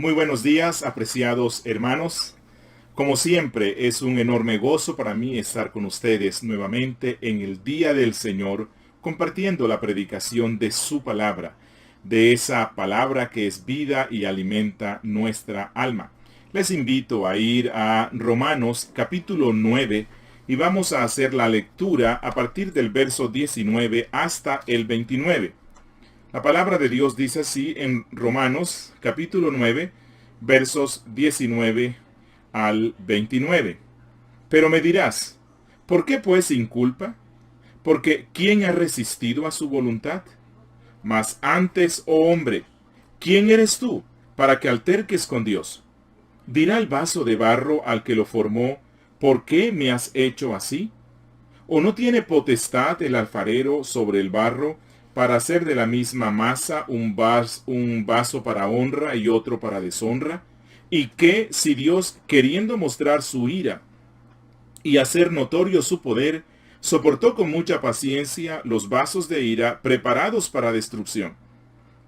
Muy buenos días, apreciados hermanos. Como siempre, es un enorme gozo para mí estar con ustedes nuevamente en el Día del Señor, compartiendo la predicación de su palabra, de esa palabra que es vida y alimenta nuestra alma. Les invito a ir a Romanos capítulo 9 y vamos a hacer la lectura a partir del verso 19 hasta el 29. La palabra de Dios dice así en Romanos capítulo 9, versos 19 al 29. Pero me dirás, ¿por qué pues sin culpa? Porque ¿quién ha resistido a su voluntad? Mas antes, oh hombre, ¿quién eres tú para que alterques con Dios? ¿Dirá el vaso de barro al que lo formó, ¿por qué me has hecho así? ¿O no tiene potestad el alfarero sobre el barro para hacer de la misma masa un vaso para honra y otro para deshonra? ¿Y qué si Dios, queriendo mostrar su ira y hacer notorio su poder, soportó con mucha paciencia los vasos de ira preparados para destrucción?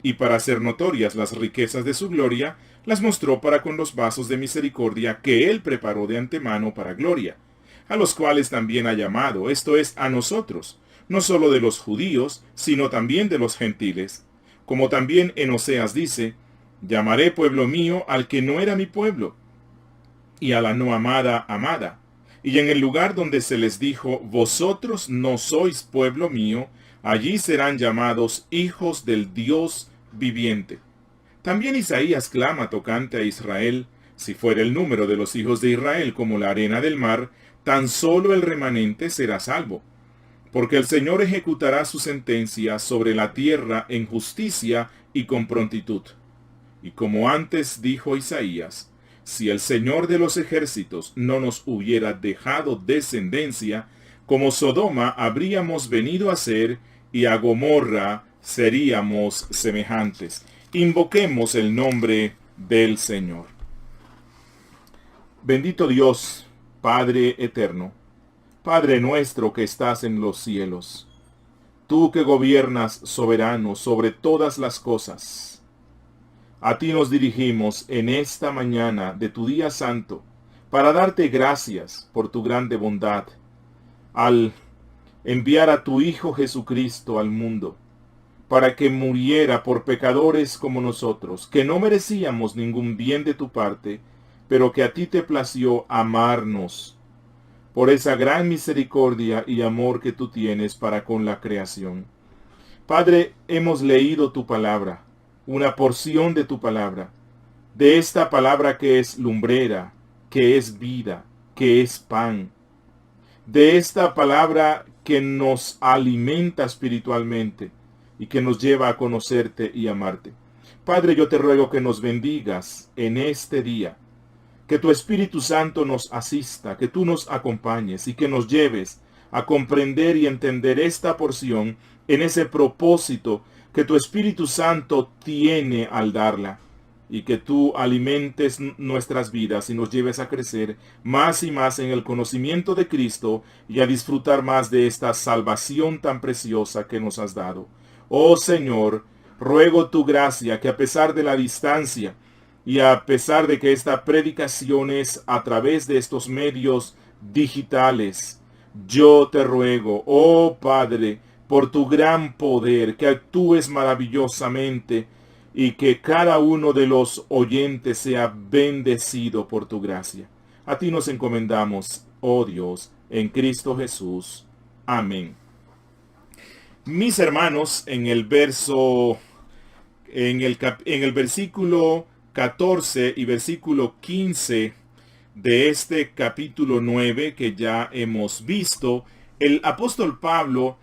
Y para hacer notorias las riquezas de su gloria, las mostró para con los vasos de misericordia que él preparó de antemano para gloria, a los cuales también ha llamado, esto es, a nosotros, no solo de los judíos, sino también de los gentiles. Como también en Oseas dice, llamaré pueblo mío al que no era mi pueblo, y a la no amada, amada. Y en el lugar donde se les dijo, vosotros no sois pueblo mío, allí serán llamados hijos del Dios viviente. También Isaías clama tocante a Israel, si fuera el número de los hijos de Israel como la arena del mar, tan solo el remanente será salvo. Porque el Señor ejecutará su sentencia sobre la tierra en justicia y con prontitud. Y como antes dijo Isaías, si el Señor de los ejércitos no nos hubiera dejado descendencia, como Sodoma habríamos venido a ser, y a Gomorra seríamos semejantes. Invoquemos el nombre del Señor. Bendito Dios, Padre eterno, Padre nuestro que estás en los cielos, tú que gobiernas soberano sobre todas las cosas. A ti nos dirigimos en esta mañana de tu día santo para darte gracias por tu grande bondad al enviar a tu Hijo Jesucristo al mundo para que muriera por pecadores como nosotros, que no merecíamos ningún bien de tu parte, pero que a ti te plació amarnos por esa gran misericordia y amor que tú tienes para con la creación. Padre, hemos leído tu palabra, una porción de tu palabra, de esta palabra que es lumbrera, que es vida, que es pan, de esta palabra que nos alimenta espiritualmente y que nos lleva a conocerte y amarte. Padre, yo te ruego que nos bendigas en este día, que tu Espíritu Santo nos asista, que tú nos acompañes y que nos lleves a comprender y entender esta porción en ese propósito que tu Espíritu Santo tiene al darla, y que tú alimentes nuestras vidas y nos lleves a crecer más y más en el conocimiento de Cristo y a disfrutar más de esta salvación tan preciosa que nos has dado. Oh Señor, ruego tu gracia que a pesar de la distancia y a pesar de que esta predicación es a través de estos medios digitales, yo te ruego, oh Padre, por tu gran poder, que actúes maravillosamente y que cada uno de los oyentes sea bendecido por tu gracia. A ti nos encomendamos, oh Dios, en Cristo Jesús. Amén. Mis hermanos, en el versículo 14 y versículo 15 de este capítulo 9 que ya hemos visto, el apóstol Pablo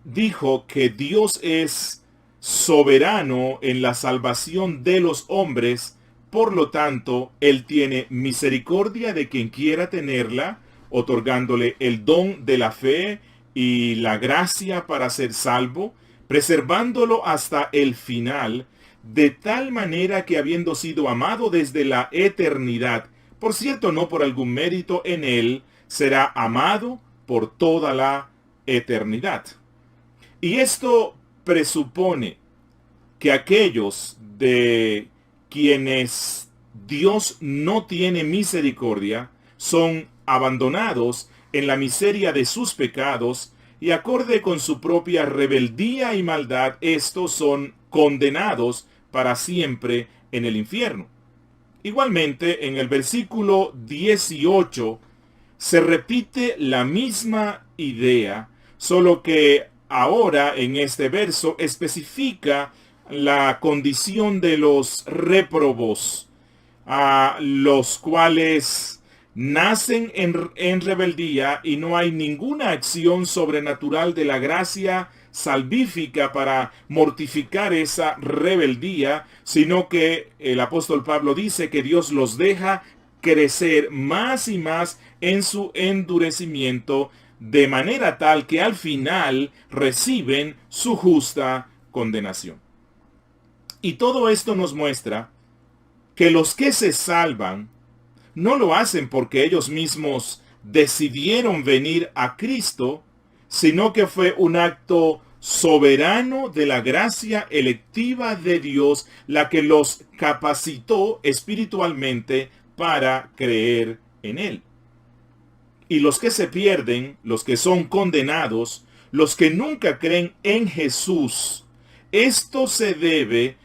dijo que Dios es soberano en la salvación de los hombres, por lo tanto, Él tiene misericordia de quien quiera tenerla, otorgándole el don de la fe y la gracia para ser salvo, preservándolo hasta el final, de tal manera que habiendo sido amado desde la eternidad, por cierto, no por algún mérito en Él, será amado por toda la eternidad. Y esto presupone que aquellos de quienes Dios no tiene misericordia son abandonados en la miseria de sus pecados y acorde con su propia rebeldía y maldad, estos son condenados para siempre en el infierno. Igualmente, en el versículo 18 se repite la misma idea, solo que ahora en este verso especifica la condición de los réprobos, a los cuales nacen en rebeldía y no hay ninguna acción sobrenatural de la gracia salvífica para mortificar esa rebeldía, sino que el apóstol Pablo dice que Dios los deja crecer más y más en su endurecimiento, de manera tal que al final reciben su justa condenación. Y todo esto nos muestra que los que se salvan no lo hacen porque ellos mismos decidieron venir a Cristo, sino que fue un acto soberano de la gracia electiva de Dios la que los capacitó espiritualmente para creer en Él. Y los que se pierden, los que son condenados, los que nunca creen en Jesús, esto se debe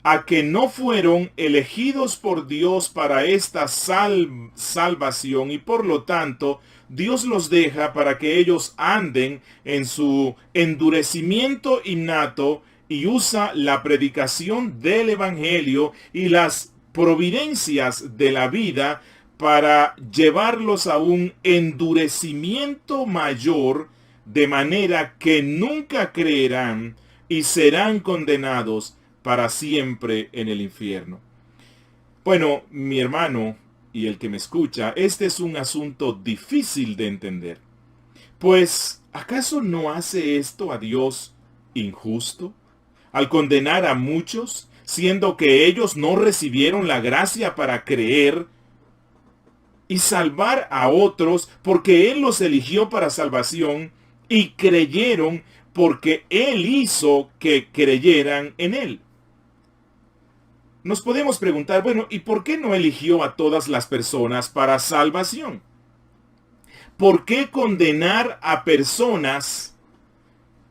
a que no fueron elegidos por Dios para esta salvación y por lo tanto Dios los deja para que ellos anden en su endurecimiento innato y usa la predicación del Evangelio y las providencias de la vida para llevarlos a un endurecimiento mayor, de manera que nunca creerán y serán condenados para siempre en el infierno. Bueno, mi hermano y el que me escucha, este es un asunto difícil de entender. Pues, ¿acaso no hace esto a Dios injusto al condenar a muchos, siendo que ellos no recibieron la gracia para creer, y salvar a otros porque Él los eligió para salvación y creyeron porque Él hizo que creyeran en Él? Nos podemos preguntar, bueno, ¿y por qué no eligió a todas las personas para salvación? ¿Por qué condenar a personas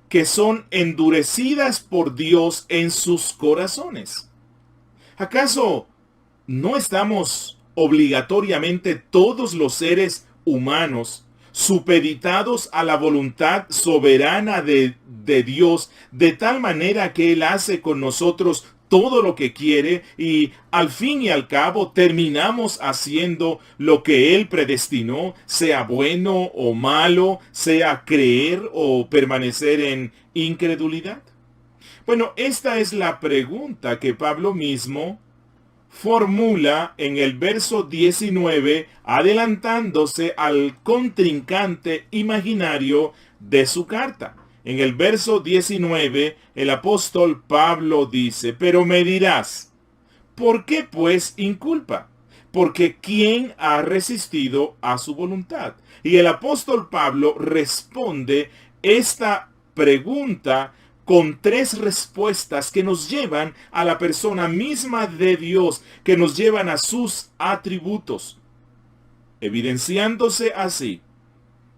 que son endurecidas por Dios en sus corazones? ¿Acaso no estamos obligatoriamente todos los seres humanos supeditados a la voluntad soberana de Dios, de tal manera que Él hace con nosotros todo lo que quiere y al fin y al cabo terminamos haciendo lo que Él predestinó, sea bueno o malo, sea creer o permanecer en incredulidad? Bueno, esta es la pregunta que Pablo mismo formula en el verso 19, adelantándose al contrincante imaginario de su carta. En el verso 19, el apóstol Pablo dice, pero me dirás, ¿por qué pues inculpa? Porque ¿quién ha resistido a su voluntad? Y el apóstol Pablo responde esta pregunta con tres respuestas que nos llevan a la persona misma de Dios, que nos llevan a sus atributos, evidenciándose así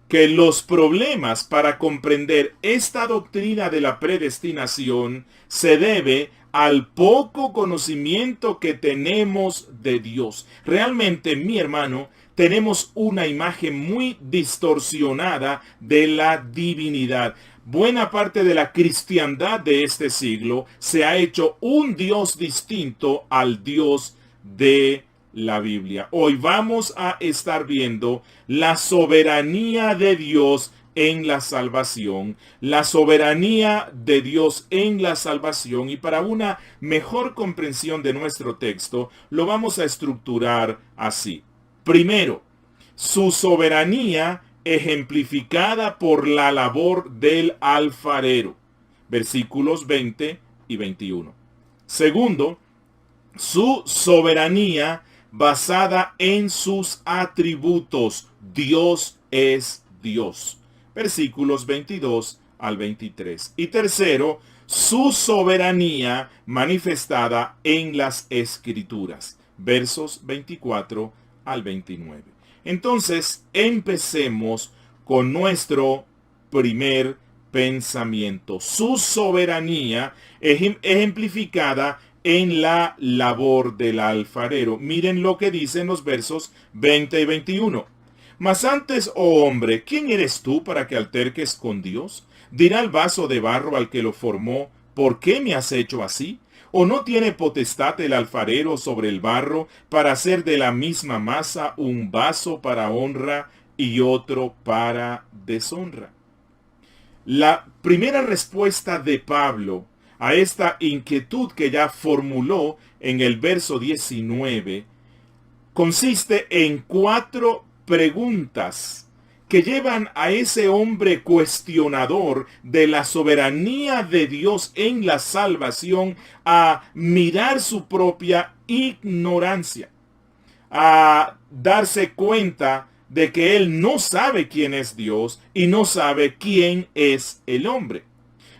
que los problemas para comprender esta doctrina de la predestinación se debe al poco conocimiento que tenemos de Dios. Realmente, mi hermano, tenemos una imagen muy distorsionada de la divinidad. Buena parte de la cristiandad de este siglo se ha hecho un Dios distinto al Dios de la Biblia. Hoy vamos a estar viendo la soberanía de Dios en la salvación, la soberanía de Dios en la salvación, y para una mejor comprensión de nuestro texto lo vamos a estructurar así. Primero, su soberanía ejemplificada por la labor del alfarero, versículos 20 y 21. Segundo, su soberanía basada en sus atributos. Dios es Dios. Versículos 22 al 23. Y tercero, su soberanía manifestada en las Escrituras, versos 24 al 29. Entonces, empecemos con nuestro primer pensamiento. Su soberanía ejemplificada en la labor del alfarero. Miren lo que dicen los versos 20 y 21. Mas antes, oh hombre, ¿quién eres tú para que alterques con Dios? Dirá el vaso de barro al que lo formó, ¿por qué me has hecho así? ¿O no tiene potestad el alfarero sobre el barro para hacer de la misma masa un vaso para honra y otro para deshonra? La primera respuesta de Pablo a esta inquietud que ya formuló en el verso 19 consiste en 4 preguntas que llevan a ese hombre cuestionador de la soberanía de Dios en la salvación a mirar su propia ignorancia, a darse cuenta de que él no sabe quién es Dios y no sabe quién es el hombre.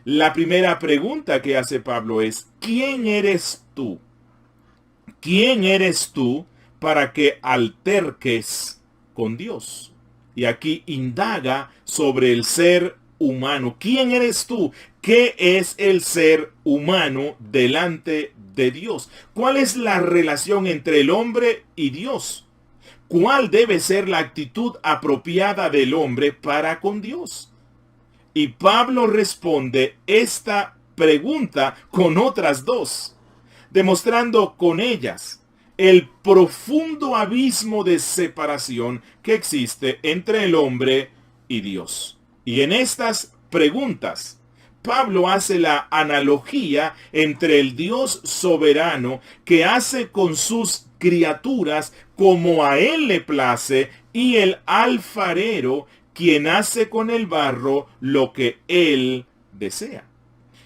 La primera pregunta que hace Pablo es, ¿quién eres tú? ¿Quién eres tú para que alterques con Dios? Y aquí indaga sobre el ser humano. ¿Quién eres tú? ¿Qué es el ser humano delante de Dios? ¿Cuál es la relación entre el hombre y Dios? ¿Cuál debe ser la actitud apropiada del hombre para con Dios? Y Pablo responde esta pregunta con otras 2, demostrando con ellas el profundo abismo de separación que existe entre el hombre y Dios. Y en estas preguntas, Pablo hace la analogía entre el Dios soberano que hace con sus criaturas como a él le place y el alfarero quien hace con el barro lo que él desea.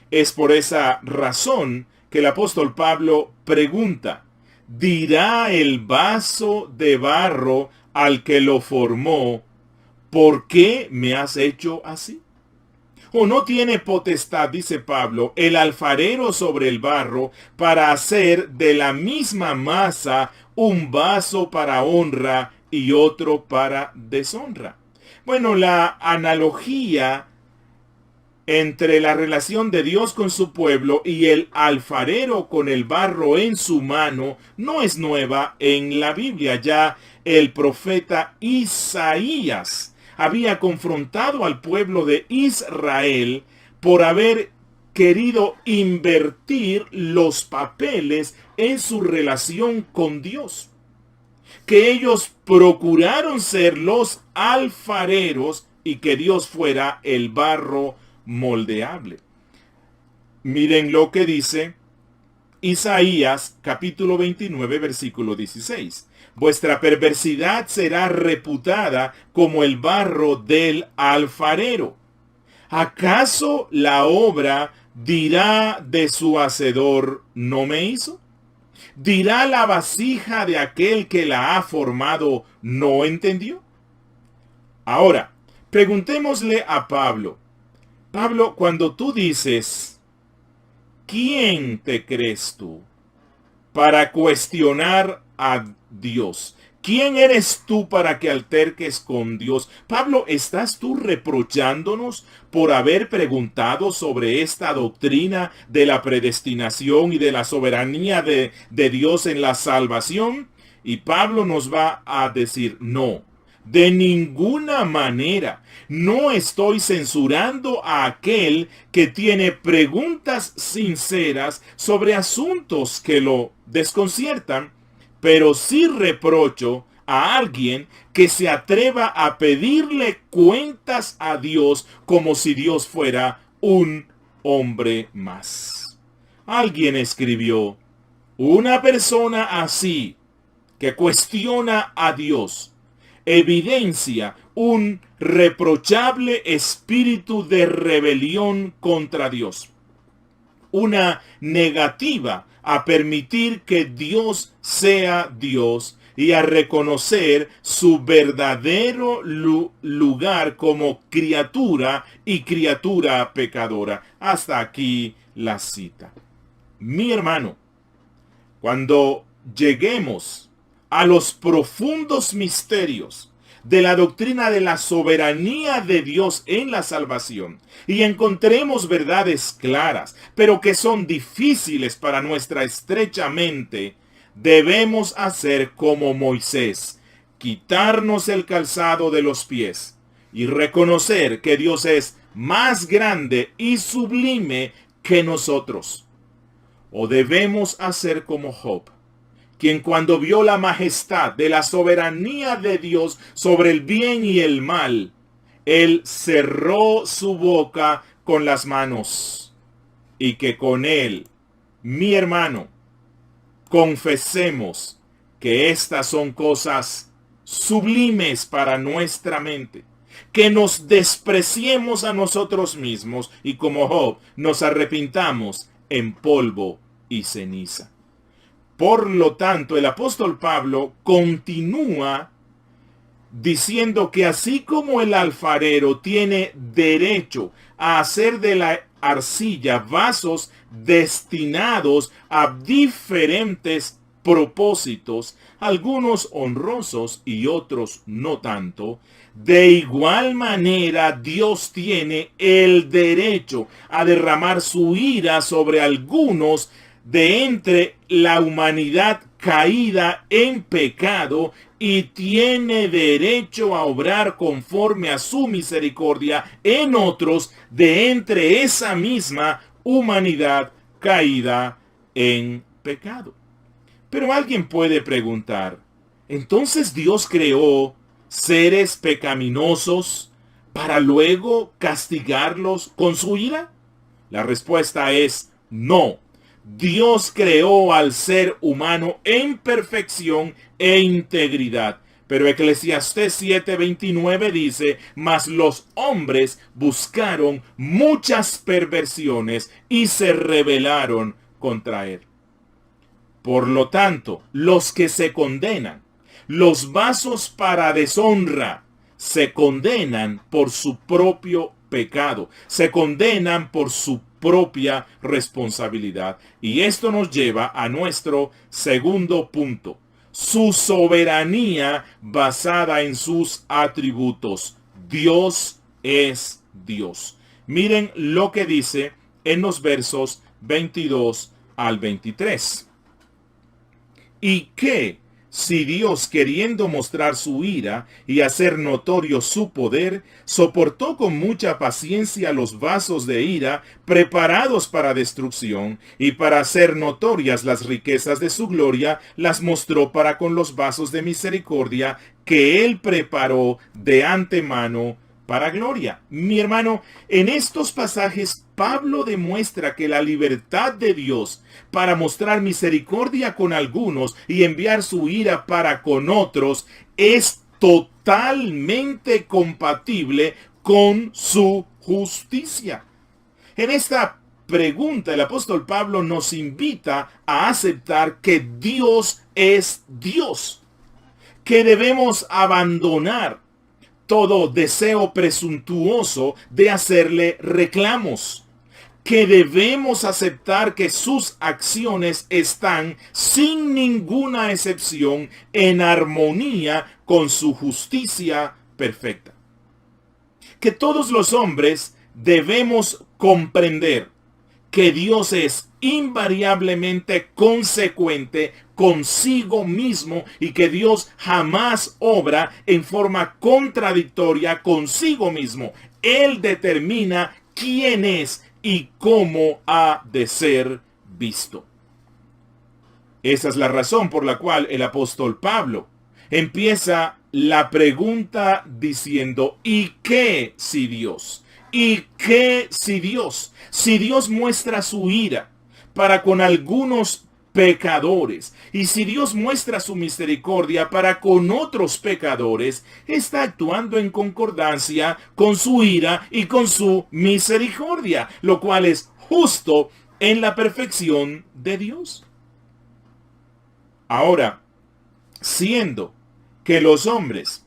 Es por esa razón que el apóstol Pablo pregunta, ¿dirá el vaso de barro al que lo formó, ¿por qué me has hecho así? ¿O no tiene potestad, dice Pablo, el alfarero sobre el barro para hacer de la misma masa un vaso para honra y otro para deshonra? Bueno, la analogía entre la relación de Dios con su pueblo y el alfarero con el barro en su mano no es nueva en la Biblia. Ya el profeta Isaías había confrontado al pueblo de Israel por haber querido invertir los papeles en su relación con Dios. Que ellos procuraron ser los alfareros y que Dios fuera el barro moldeable. Miren lo que dice Isaías capítulo 29 versículo 16. Vuestra perversidad será reputada como el barro del alfarero. ¿Acaso la obra dirá de su hacedor, no me hizo? ¿Dirá la vasija de aquel que la ha formado, no entendió? Ahora, preguntémosle a Pablo. Pablo, cuando tú dices, ¿quién te crees tú para cuestionar a Dios? ¿Quién eres tú para que alterques con Dios? Pablo, ¿estás tú reprochándonos por haber preguntado sobre esta doctrina de la predestinación y de la soberanía de Dios en la salvación? Y Pablo nos va a decir, no, de ninguna manera. No estoy censurando a aquel que tiene preguntas sinceras sobre asuntos que lo desconciertan, pero sí reprocho a alguien que se atreva a pedirle cuentas a Dios como si Dios fuera un hombre más. Alguien escribió, una persona así que cuestiona a Dios evidencia un reprochable espíritu de rebelión contra Dios. Una negativa a permitir que Dios sea Dios y a reconocer su verdadero lugar como criatura y criatura pecadora. Hasta aquí la cita. Mi hermano, cuando lleguemos a los profundos misterios de la doctrina de la soberanía de Dios en la salvación y encontremos verdades claras, pero que son difíciles para nuestra estrecha mente, debemos hacer como Moisés, quitarnos el calzado de los pies y reconocer que Dios es más grande y sublime que nosotros. O debemos hacer como Job, quien cuando vio la majestad de la soberanía de Dios sobre el bien y el mal, él cerró su boca con las manos. Y que con él, mi hermano, confesemos que estas son cosas sublimes para nuestra mente. Que nos despreciemos a nosotros mismos y como Job nos arrepintamos en polvo y ceniza. Por lo tanto, el apóstol Pablo continúa diciendo que así como el alfarero tiene derecho a hacer de la arcilla vasos destinados a diferentes propósitos, algunos honrosos y otros no tanto, de igual manera Dios tiene el derecho a derramar su ira sobre algunos de entre la humanidad caída en pecado y tiene derecho a obrar conforme a su misericordia en otros de entre esa misma humanidad caída en pecado. Pero alguien puede preguntar, ¿entonces Dios creó seres pecaminosos para luego castigarlos con su ira? La respuesta es no. Dios creó al ser humano en perfección e integridad. Pero Eclesiastés 7:29 dice, mas los hombres buscaron muchas perversiones y se rebelaron contra él. Por lo tanto, los que se condenan, los vasos para deshonra, se condenan por su propio pecado, se condenan por su propia responsabilidad. Y esto nos lleva a nuestro segundo punto. Su soberanía basada en sus atributos. Dios es Dios. Miren lo que dice en los versos 22 al 23. ¿Y qué si Dios, queriendo mostrar su ira y hacer notorio su poder, soportó con mucha paciencia los vasos de ira preparados para destrucción, y para hacer notorias las riquezas de su gloria, las mostró para con los vasos de misericordia que él preparó de antemano para gloria? Mi hermano, en estos pasajes Pablo demuestra que la libertad de Dios para mostrar misericordia con algunos y enviar su ira para con otros es totalmente compatible con su justicia. En esta pregunta el apóstol Pablo nos invita a aceptar que Dios es Dios, que debemos abandonar todo deseo presuntuoso de hacerle reclamos, que debemos aceptar que sus acciones están sin ninguna excepción en armonía con su justicia perfecta. Que todos los hombres debemos comprender que Dios es invariablemente consecuente consigo mismo y que Dios jamás obra en forma contradictoria consigo mismo. Él determina quién es y cómo ha de ser visto. Esa es la razón por la cual el apóstol Pablo empieza la pregunta diciendo, ¿y qué si Dios? ¿Y qué si Dios? Si Dios muestra su ira para con algunos pecadores, y si Dios muestra su misericordia para con otros pecadores, está actuando en concordancia con su ira y con su misericordia, lo cual es justo en la perfección de Dios. Ahora, siendo que los hombres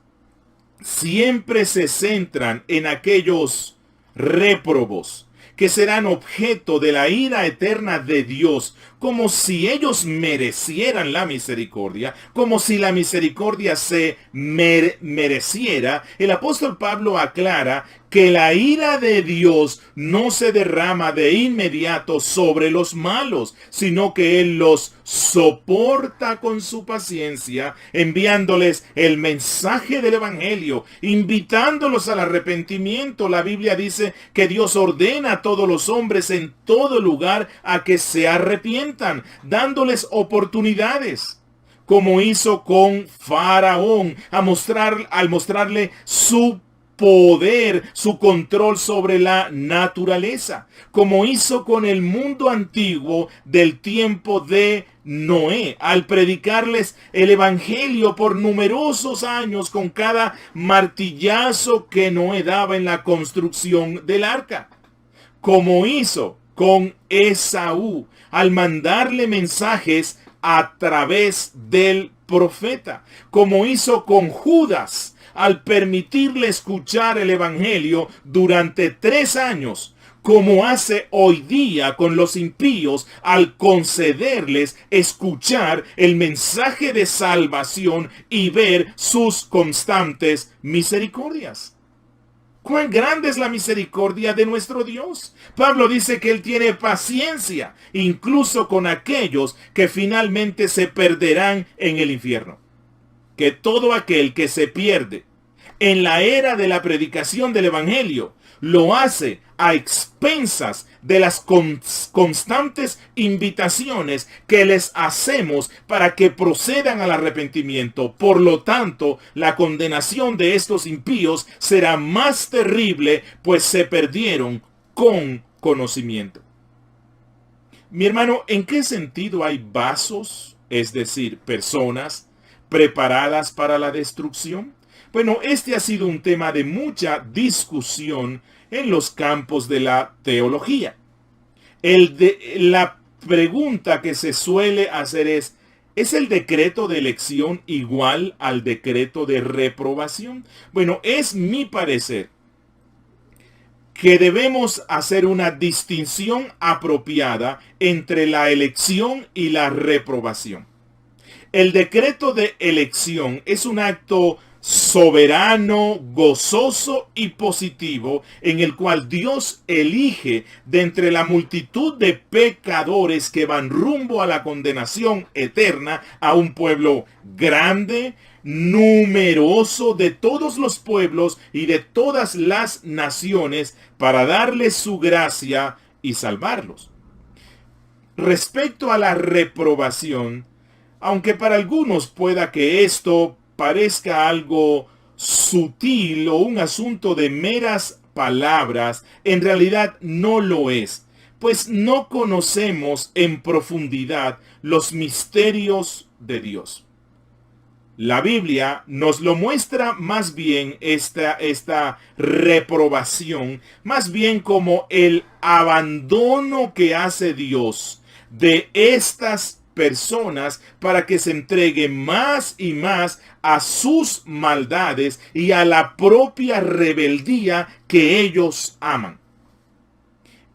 siempre se centran en aquellos réprobos que serán objeto de la ira eterna de Dios, como si ellos merecieran la misericordia, como si la misericordia se mereciera. El apóstol Pablo aclara que la ira de Dios no se derrama de inmediato sobre los malos, sino que Él los soporta con su paciencia, enviándoles el mensaje del Evangelio, invitándolos al arrepentimiento. La Biblia dice que Dios ordena a todos los hombres en todo lugar a que se arrepientan, dándoles oportunidades, como hizo con Faraón, al mostrarle su poder, su control sobre la naturaleza, como hizo con el mundo antiguo del tiempo de Noé, al predicarles el evangelio por numerosos años con cada martillazo que Noé daba en la construcción del arca, como hizo con Esaú, al mandarle mensajes a través del profeta, como hizo con Judas, al permitirle escuchar el evangelio durante 3 años, como hace hoy día con los impíos al concederles escuchar el mensaje de salvación y ver sus constantes misericordias. ¡Cuán grande es la misericordia de nuestro Dios! Pablo dice que Él tiene paciencia, incluso con aquellos que finalmente se perderán en el infierno. Que todo aquel que se pierde en la era de la predicación del Evangelio lo hace a expensas de las constantes invitaciones que les hacemos para que procedan al arrepentimiento. Por lo tanto, la condenación de estos impíos será más terrible, pues se perdieron con conocimiento. Mi hermano, ¿en qué sentido hay vasos, es decir, personas preparadas para la destrucción? Bueno, este ha sido un tema de mucha discusión en los campos de la teología. La pregunta que se suele hacer ¿es el decreto de elección igual al decreto de reprobación? Bueno, es mi parecer que debemos hacer una distinción apropiada entre la elección y la reprobación. El decreto de elección es un acto soberano, gozoso y positivo, en el cual Dios elige de entre la multitud de pecadores que van rumbo a la condenación eterna a un pueblo grande, numeroso, de todos los pueblos y de todas las naciones, para darles su gracia y salvarlos. Respecto a la reprobación, aunque para algunos pueda que esto parezca algo sutil o un asunto de meras palabras, en realidad no lo es, pues no conocemos en profundidad los misterios de Dios. La Biblia nos lo muestra más bien esta reprobación, más bien como el abandono que hace Dios de estas personas para que se entreguen más y más a sus maldades y a la propia rebeldía que ellos aman.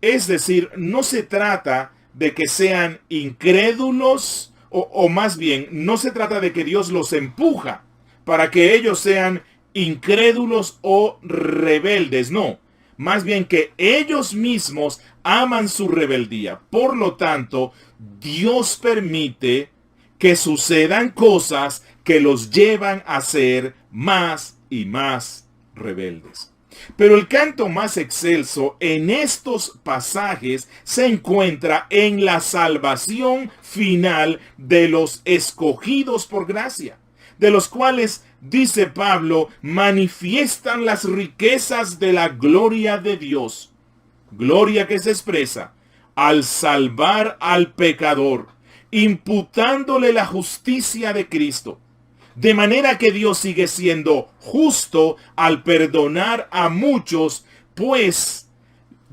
Es decir, no se trata de que sean incrédulos, o más bien, no se trata de que Dios los empuja para que ellos sean incrédulos o rebeldes, no. Más bien que ellos mismos aman su rebeldía. Por lo tanto, Dios permite que sucedan cosas que los llevan a ser más y más rebeldes. Pero el canto más excelso en estos pasajes se encuentra en la salvación final de los escogidos por gracia, de los cuales, dice Pablo, manifiestan las riquezas de la gloria de Dios. Gloria que se expresa al salvar al pecador, imputándole la justicia de Cristo. De manera que Dios sigue siendo justo al perdonar a muchos, pues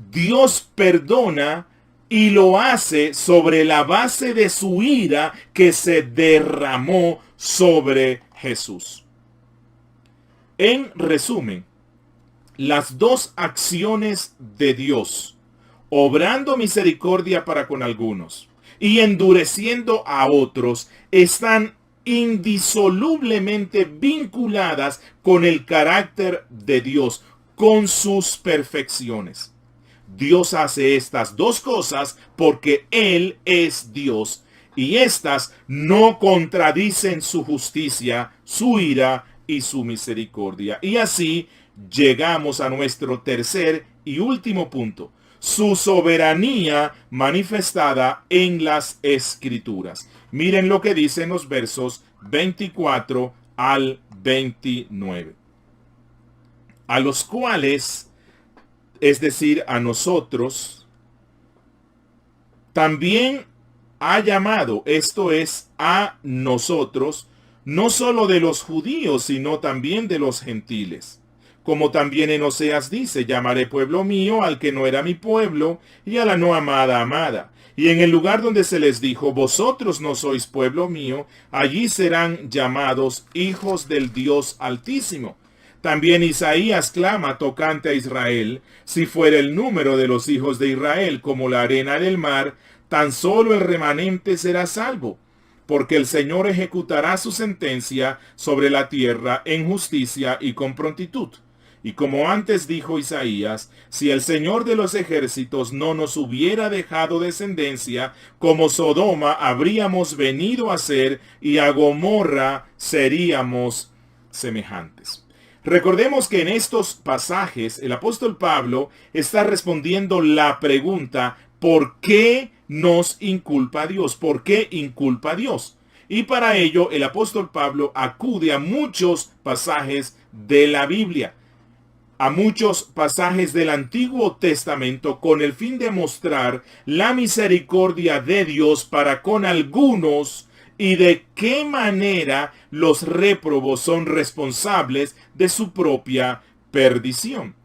Dios perdona y lo hace sobre la base de su ira que se derramó sobre Jesús. En resumen, las dos acciones de Dios, obrando misericordia para con algunos y endureciendo a otros, están indisolublemente vinculadas con el carácter de Dios, con sus perfecciones. Dios hace estas dos cosas porque Él es Dios, y estas no contradicen su justicia, su ira y su misericordia. Y así llegamos a nuestro tercer y último punto: su soberanía manifestada en las Escrituras. Miren lo que dicen los versos 24 al 29. A los cuales, es decir, a nosotros, también ha llamado, esto es, a nosotros, no solo de los judíos, sino también de los gentiles. Como también en Oseas dice: llamaré pueblo mío al que no era mi pueblo, y a la no amada amada. Y en el lugar donde se les dijo: vosotros no sois pueblo mío, allí serán llamados hijos del Dios Altísimo. También Isaías clama tocante a Israel: si fuera el número de los hijos de Israel como la arena del mar, tan solo el remanente será salvo. Porque el Señor ejecutará su sentencia sobre la tierra en justicia y con prontitud. Y como antes dijo Isaías: si el Señor de los ejércitos no nos hubiera dejado descendencia, como Sodoma habríamos venido a ser, y a Gomorra seríamos semejantes. Recordemos que en estos pasajes el apóstol Pablo está respondiendo la pregunta: ¿por qué nos inculpa Dios? ¿Por qué inculpa Dios? Y para ello el apóstol Pablo acude a muchos pasajes de la Biblia, a muchos pasajes del Antiguo Testamento, con el fin de mostrar la misericordia de Dios para con algunos y de qué manera los réprobos son responsables de su propia perdición.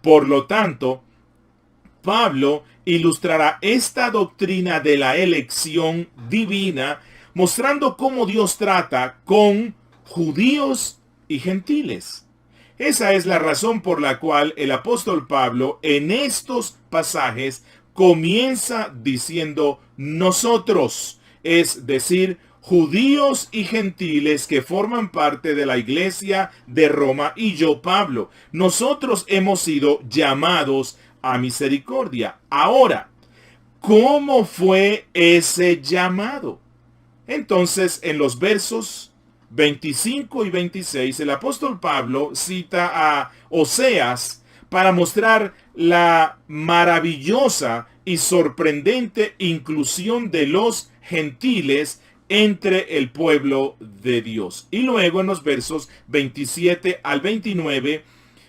Por lo tanto, Pablo ilustrará esta doctrina de la elección divina, mostrando cómo Dios trata con judíos y gentiles. Esa es la razón por la cual el apóstol Pablo en estos pasajes comienza diciendo nosotros, es decir, judíos y gentiles que forman parte de la iglesia de Roma, y yo, Pablo. Nosotros hemos sido llamados a misericordia. Ahora, ¿cómo fue ese llamado? Entonces, en los versos 25 y 26, el apóstol Pablo cita a Oseas para mostrar la maravillosa y sorprendente inclusión de los gentiles entre el pueblo de Dios. Y luego en los versos 27 al 29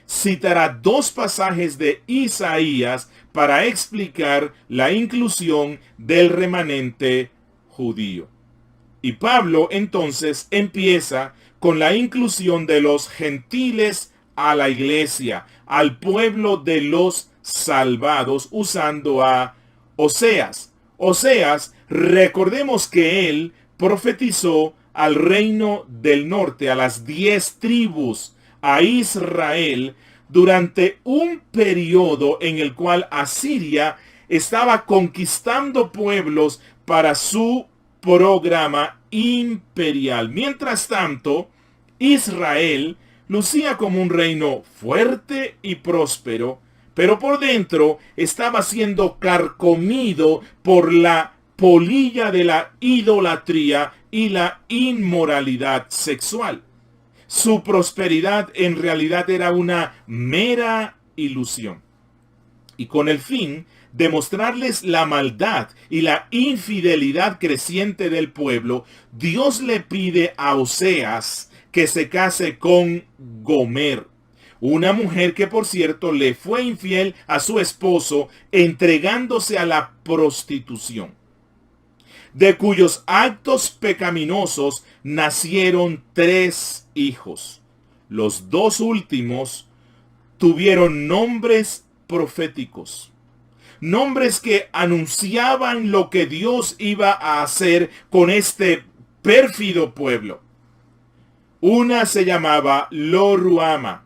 citará dos pasajes de Isaías para explicar la inclusión del remanente judío. Y Pablo entonces empieza con la inclusión de los gentiles a la iglesia, al pueblo de los salvados, usando a Oseas. Oseas, recordemos que él profetizó al reino del norte, a las 10 tribus, a Israel, durante un periodo en el cual Asiria estaba conquistando pueblos para su programa imperial. Mientras tanto, Israel lucía como un reino fuerte y próspero, pero por dentro estaba siendo carcomido por la polilla de la idolatría y la inmoralidad sexual. Su prosperidad en realidad era una mera ilusión. Y con el fin de mostrarles la maldad y la infidelidad creciente del pueblo, Dios le pide a Oseas que se case con Gomer, una mujer que, por cierto, le fue infiel a su esposo, entregándose a la prostitución, de cuyos actos pecaminosos nacieron 3 hijos. Los 2 últimos tuvieron nombres proféticos, nombres que anunciaban lo que Dios iba a hacer con este pérfido pueblo. Una se llamaba Lo Ruama,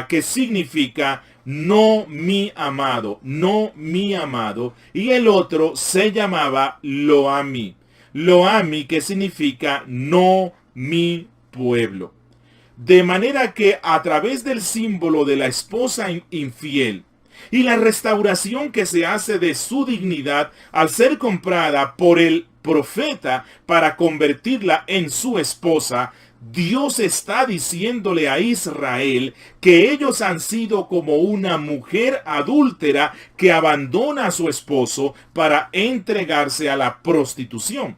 que significa no mi amado, no mi amado. Y el otro se llamaba Loami, que significa no mi pueblo. De manera que a través del símbolo de la esposa infiel y la restauración que se hace de su dignidad al ser comprada por el profeta para convertirla en su esposa, Dios está diciéndole a Israel que ellos han sido como una mujer adúltera que abandona a su esposo para entregarse a la prostitución.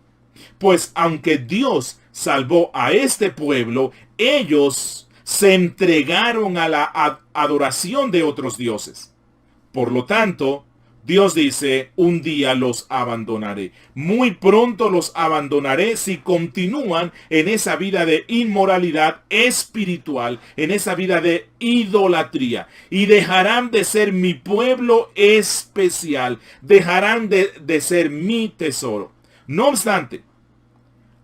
Pues aunque Dios salvó a este pueblo, ellos se entregaron a la adoración de otros dioses. Por lo tanto, Dios dice, un día los abandonaré. Muy pronto los abandonaré si continúan en esa vida de inmoralidad espiritual, en esa vida de idolatría. Y dejarán de ser mi pueblo especial. Dejarán de ser mi tesoro. No obstante,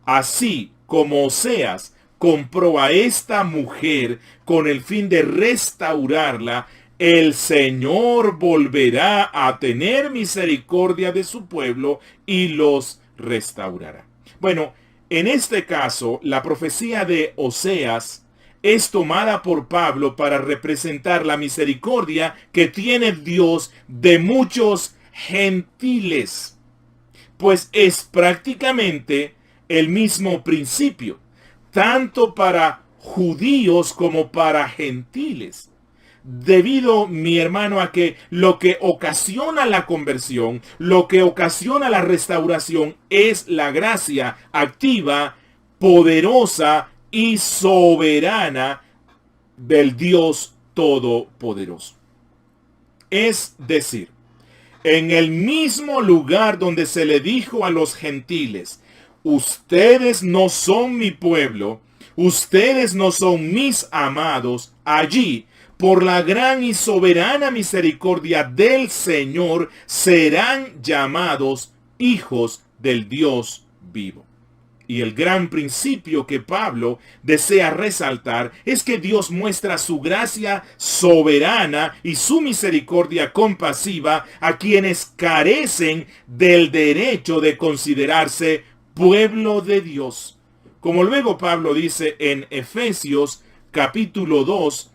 así como Oseas compró a esta mujer con el fin de restaurarla, el Señor volverá a tener misericordia de su pueblo y los restaurará. Bueno, en este caso, la profecía de Oseas es tomada por Pablo para representar la misericordia que tiene Dios de muchos gentiles. Pues es prácticamente el mismo principio, tanto para judíos como para gentiles. Debido, mi hermano, a que lo que ocasiona la conversión, lo que ocasiona la restauración es la gracia activa, poderosa y soberana del Dios Todopoderoso. Es decir, en el mismo lugar donde se le dijo a los gentiles, ustedes no son mi pueblo, ustedes no son mis amados, allí, por la gran y soberana misericordia del Señor, serán llamados hijos del Dios vivo. Y el gran principio que Pablo desea resaltar es que Dios muestra su gracia soberana y su misericordia compasiva a quienes carecen del derecho de considerarse pueblo de Dios. Como luego Pablo dice en Efesios capítulo 2,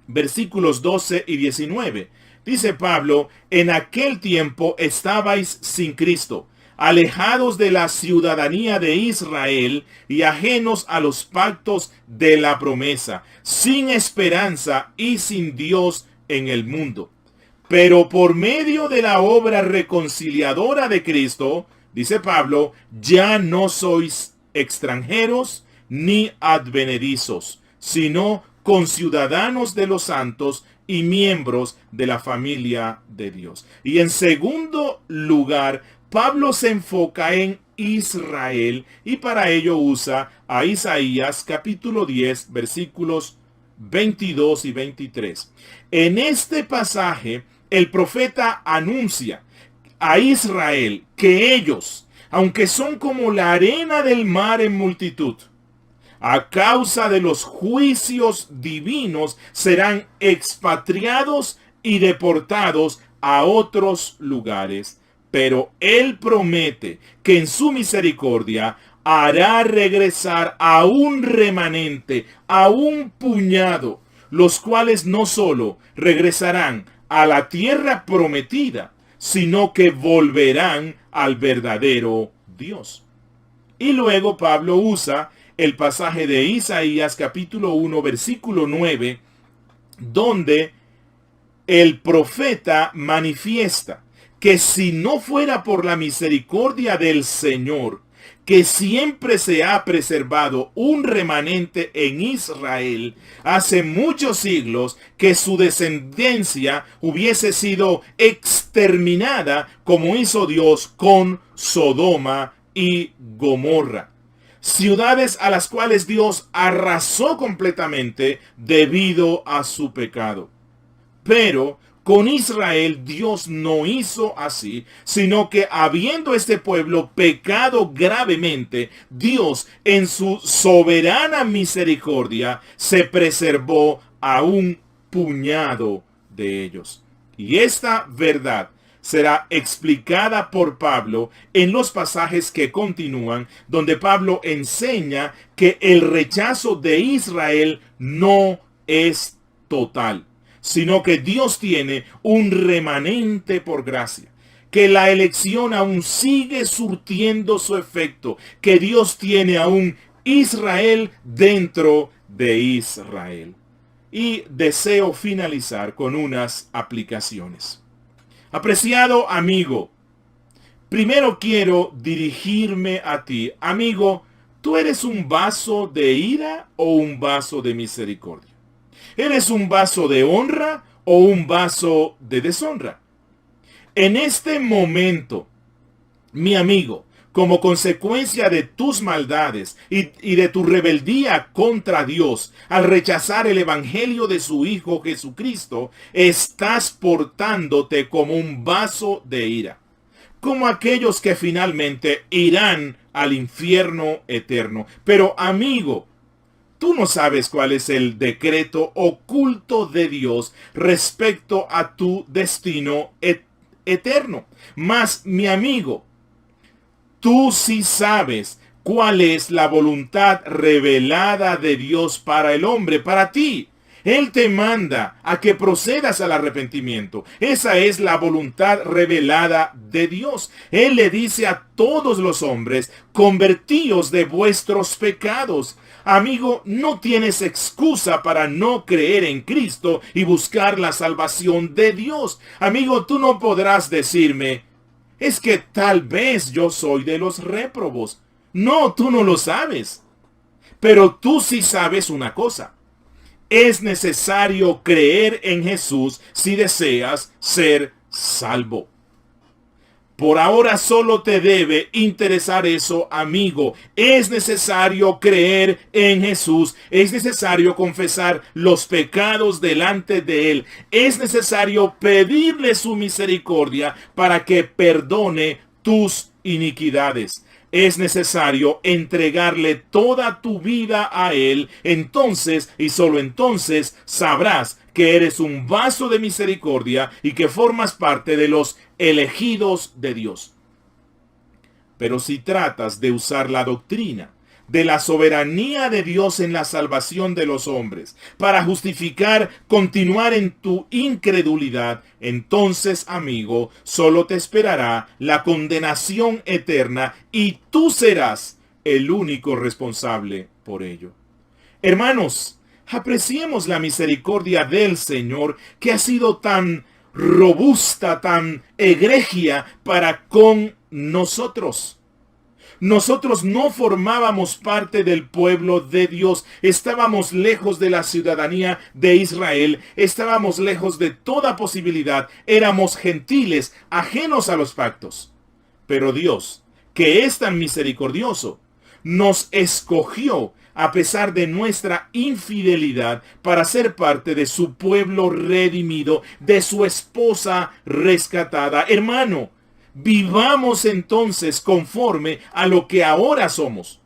versículos 12 y 19. Dice Pablo, en aquel tiempo estabais sin Cristo, alejados de la ciudadanía de Israel y ajenos a los pactos de la promesa, sin esperanza y sin Dios en el mundo. Pero por medio de la obra reconciliadora de Cristo, dice Pablo, ya no sois extranjeros ni advenedizos, sino conciudadanos de los santos y miembros de la familia de Dios. Y en segundo lugar, Pablo se enfoca en Israel y para ello usa a Isaías capítulo 10 versículos 22 y 23. En este pasaje, el profeta anuncia a Israel que ellos, aunque son como la arena del mar en multitud, a causa de los juicios divinos serán expatriados y deportados a otros lugares. Pero Él promete que en su misericordia hará regresar a un remanente, a un puñado, los cuales no solo regresarán a la tierra prometida, sino que volverán al verdadero Dios. Y luego Pablo usa el pasaje de Isaías capítulo 1 versículo 9, donde el profeta manifiesta que si no fuera por la misericordia del Señor, que siempre se ha preservado un remanente en Israel, hace muchos siglos que su descendencia hubiese sido exterminada como hizo Dios con Sodoma y Gomorra. Ciudades a las cuales Dios arrasó completamente debido a su pecado. Pero Con Israel Dios no hizo así, sino que habiendo este pueblo pecado gravemente, Dios en su soberana misericordia se preservó a un puñado de ellos. Y esta verdad será explicada por Pablo en los pasajes que continúan, donde Pablo enseña que el rechazo de Israel no es total, sino que Dios tiene un remanente por gracia, que la elección aún sigue surtiendo su efecto, que Dios tiene aún Israel dentro de Israel. Y deseo finalizar con unas aplicaciones. Apreciado amigo, primero quiero dirigirme a ti. Amigo, ¿tú eres un vaso de ira o un vaso de misericordia? ¿Eres un vaso de honra o un vaso de deshonra? En este momento, mi amigo, como consecuencia de tus maldades y de tu rebeldía contra Dios, al rechazar el evangelio de su Hijo Jesucristo, estás portándote como un vaso de ira, como aquellos que finalmente irán al infierno eterno. Pero amigo, tú no sabes cuál es el decreto oculto de Dios respecto a tu destino eterno. Mas, mi amigo, tú sí sabes cuál es la voluntad revelada de Dios para el hombre, para ti. Él te manda a que procedas al arrepentimiento. Esa es la voluntad revelada de Dios. Él le dice a todos los hombres, convertíos de vuestros pecados. Amigo, no tienes excusa para no creer en Cristo y buscar la salvación de Dios. Amigo, tú no podrás decirme, es que tal vez yo soy de los réprobos. No, tú no lo sabes. Pero tú sí sabes una cosa. Es necesario creer en Jesús si deseas ser salvo. Por ahora solo te debe interesar eso, amigo. Es necesario creer en Jesús. Es necesario confesar los pecados delante de Él. Es necesario pedirle su misericordia para que perdone tus iniquidades. Es necesario entregarle toda tu vida a Él. Entonces, y solo entonces, sabrás que eres un vaso de misericordia y que formas parte de los elegidos de Dios. Pero si tratas de usar la doctrina de la soberanía de Dios en la salvación de los hombres para justificar continuar en tu incredulidad, entonces, amigo, solo te esperará la condenación eterna y tú serás el único responsable por ello. Hermanos, apreciemos la misericordia del Señor, que ha sido tan robusta, tan egregia para con nosotros. Nosotros no formábamos parte del pueblo de Dios. Estábamos lejos de la ciudadanía de Israel. Estábamos lejos de toda posibilidad. Éramos gentiles, ajenos a los pactos. Pero Dios, que es tan misericordioso, nos escogió a pesar de nuestra infidelidad para ser parte de su pueblo redimido, de su esposa rescatada. Hermano, vivamos entonces conforme a lo que ahora somos.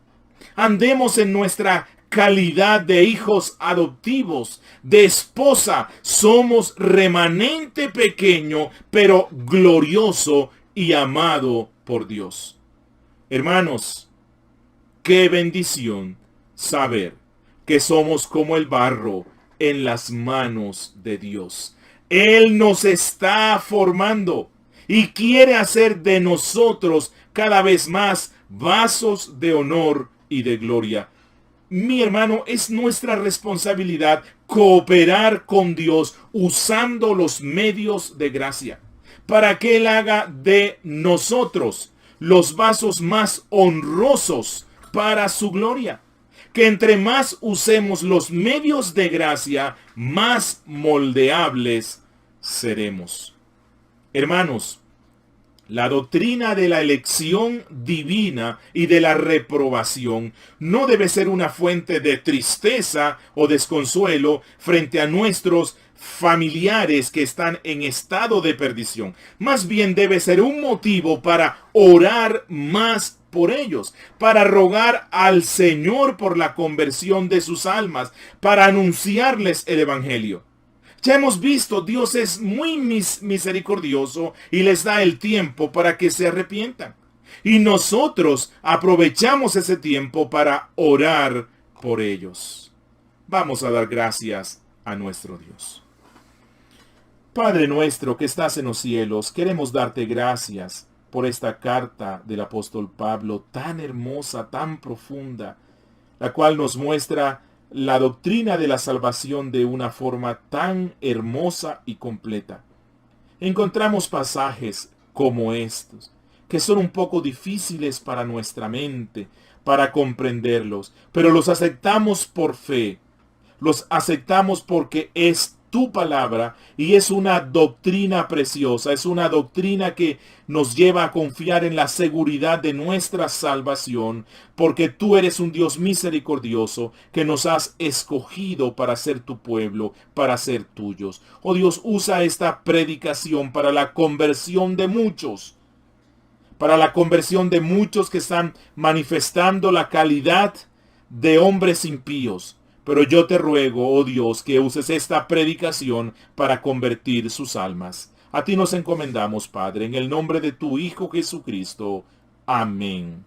Andemos en nuestra calidad de hijos adoptivos, de esposa. Somos remanente pequeño, pero glorioso y amado por Dios. Hermanos, qué bendición saber que somos como el barro en las manos de Dios. Él nos está formando y quiere hacer de nosotros cada vez más vasos de honor y de gloria. Mi hermano, es nuestra responsabilidad cooperar con Dios usando los medios de gracia para que Él haga de nosotros los vasos más honrosos para su gloria. Que entre más usemos los medios de gracia, más moldeables seremos. Hermanos, La doctrina de la elección divina y de la reprobación no debe ser una fuente de tristeza o desconsuelo frente a nuestros familiares que están en estado de perdición. Más bien debe ser un motivo para orar más por ellos, para rogar al Señor por la conversión de sus almas, para anunciarles el Evangelio. Ya hemos visto, Dios es muy misericordioso y les da el tiempo para que se arrepientan. Y nosotros aprovechamos ese tiempo para orar por ellos. Vamos a dar gracias a nuestro Dios. Padre nuestro que estás en los cielos, queremos darte gracias por esta carta del apóstol Pablo tan hermosa, tan profunda, la cual nos muestra la doctrina de la salvación de una forma tan hermosa y completa. Encontramos pasajes como estos, que son un poco difíciles para nuestra mente, para comprenderlos, pero los aceptamos por fe, los aceptamos porque es tu palabra y es una doctrina preciosa, es una doctrina que nos lleva a confiar en la seguridad de nuestra salvación, porque tú eres un Dios misericordioso que nos has escogido para ser tu pueblo, para ser tuyos. Oh Dios, usa esta predicación para la conversión de muchos, para la conversión de muchos que están manifestando la calidad de hombres impíos. Pero yo te ruego, oh Dios, que uses esta predicación para convertir sus almas. A ti nos encomendamos, Padre, en el nombre de tu Hijo Jesucristo. Amén.